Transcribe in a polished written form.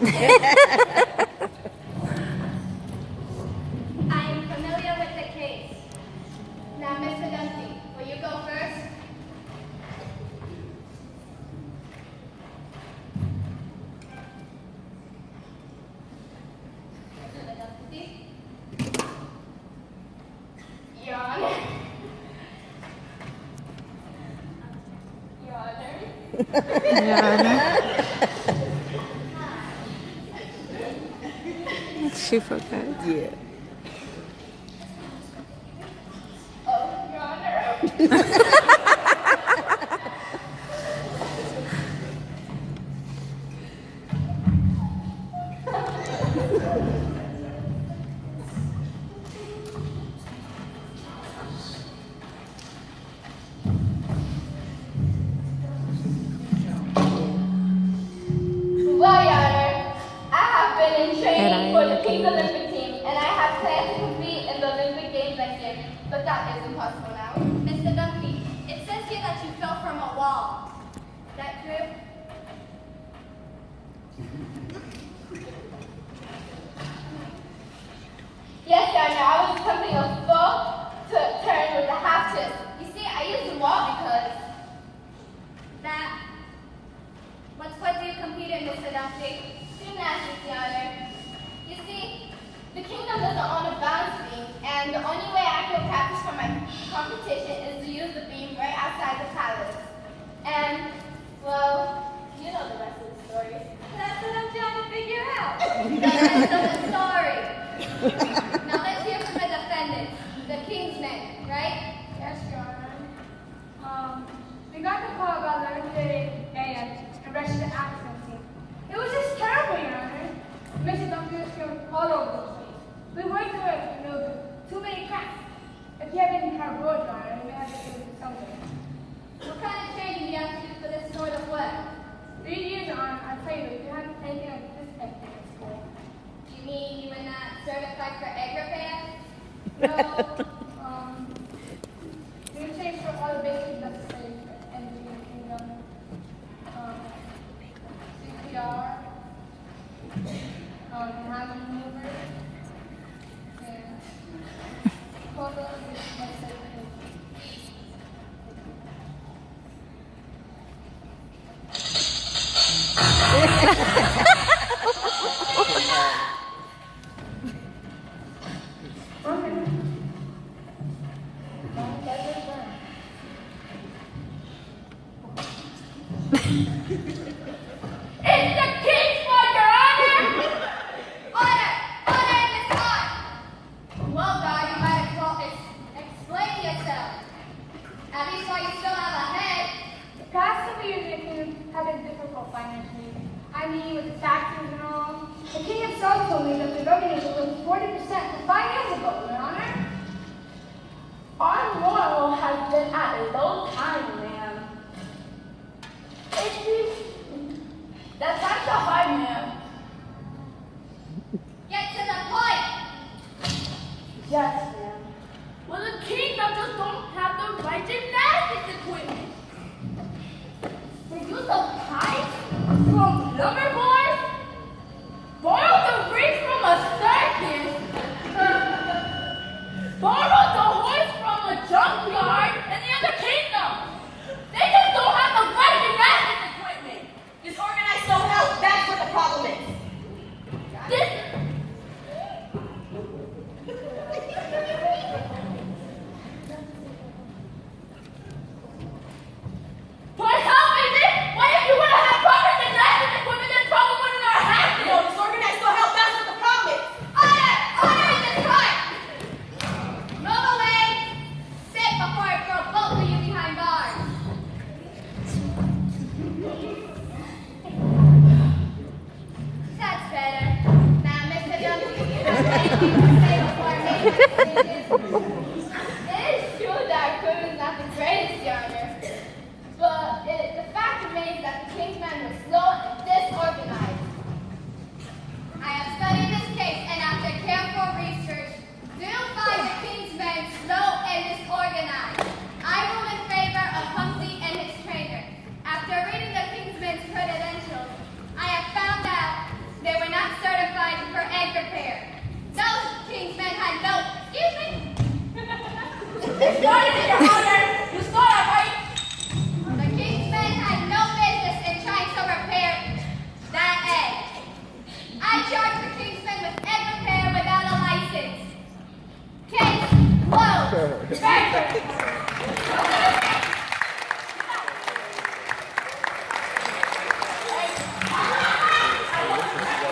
I'm familiar with the case. Now, Mr. Dunphy, will you go first? Mr. Dunphy? Your Honor. Your Honor. She forgot. Yeah. Oh, Your Honor. Well, Your Honor, I have been in training for the King's Olympic team, and I have plans to compete in the Olympic Games next year, but that is impossible now. Mr. Dunphy, it says here that you fell from a wall. Is that true? Yes, Your Honor, I was attempting a full turn with a half twist. You see, I used the wall because that. What sport do you compete in, Mr. Dunphy? Gymnastics, Your Honor. You see, the kingdom doesn't own a balance beam, and the only way I can practice for my competition is to use the beam right outside the palace. And, well, you know the rest of the story. That's what I'm trying to figure out. The rest of the story. Now let's hear from the defendant, the king's men, right? Yes, Your Honor. We got the call about 11:30 a.m. and rushed to the accident scene. It was just terrible, Your Honor. Mr. Dunphy was thrown all over the place. We worked through it, and there were too many cracks. If you had been in our road, Your Honor, we had to do something. What kind of training do you have to do for this sort of work? 3 years, Your Honor, I tell you, if you haven't taken like this type of thing at school. Do you mean you were not certified for egg repair? No, we changed for all the basic necessary for entering the kingdom. CPR, hand maneuver, and photo is necessary. It's the king's fault, Your Honor! Order! Order in this court! Well, God, you might as well explain yourself. At least while you still have a head. The past couple years in the kingdom have been difficult financially. I mean, with the taxes and all. The king himself told me that the revenues were worth 40% from 5 years ago, Your Honor. Our moral has been at a low time, ma'am. That's not so hard, ma'am. Get to the point! Yes, ma'am. Well, the kingdom just don't have the right gymnastics equipment. They use the pipes from lumber boards, borrowed the rings from a circus, borrowed the horse from a junkyard, and the other kingdom. They just don't have the right gymnastics equipment. Disorganized no help. That's what the problem is. This. What help is it? What if you Very good.